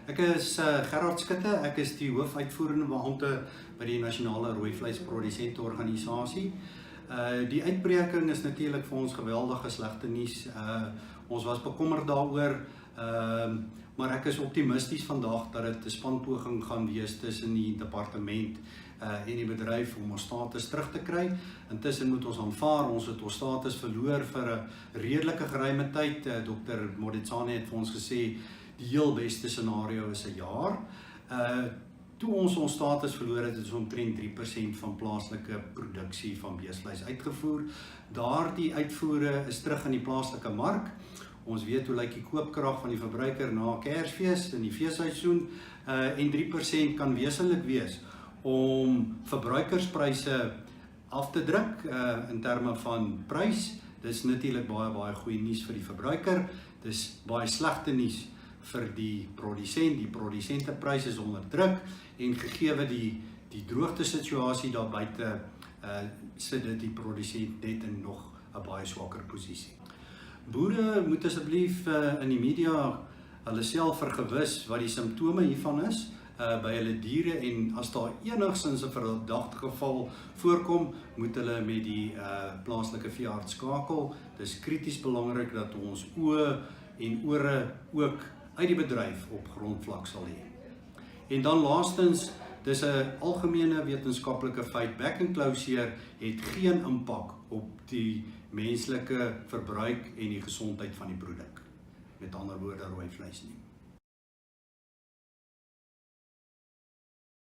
Ek is Gerard Skutte, ek is die hoofuitvoerende beampte by die Nasionale Rooi Vleisprodusente Organisasie. Die uitbreking is natuurlik vir ons geweldige slegte nuus. Ons was bekommerd daaroor, maar ek is optimisties vandag dat dit 'n spanpoging gaan wees tussen die departement en die bedryf om ons status terug te kry. Intussen moet ons aanvaar, ons het ons status verloor vir 'n redelike geruime tyd. Dr. Moditsane het vir ons gesê die heel beste scenario is 'n jaar. Toe ons status verloor het, is omtrent 3% van plaaslike produksie van beesvleis uitgevoer. Daardie uitvoere is terug in die plaaslike mark. Ons weet hoe lyk die koopkrag van die verbruiker na Kersfees in die feesseisoen, en 3% kan wesenlik wees om verbruikerspryse af te druk in terme van prys. Dis natuurlik baie goeie nuus vir die verbruiker. Dis baie slegte nuus vir die produsent. Die produsentepryse is onder druk en gegeewe die droogte situasie daar buite sit dit die produsent net in nog 'n baie swakker posisie. Boere moet asseblief in die media hulle self vergewis wat die simptome hiervan is by hulle diere, en as daar enigstens 'n verdagte geval voorkom, moet hulle met die plaaslike veearts skakel. Dis krities belangrik dat ons oë en ore ook uit die bedryf op grondvlak sal hê. En dan laastens, dis 'n algemene wetenskaplike feit, bek en klauseer het geen impak op die menslike verbruik en die gesondheid van die produk. Met ander woorde, rooi vleis nie.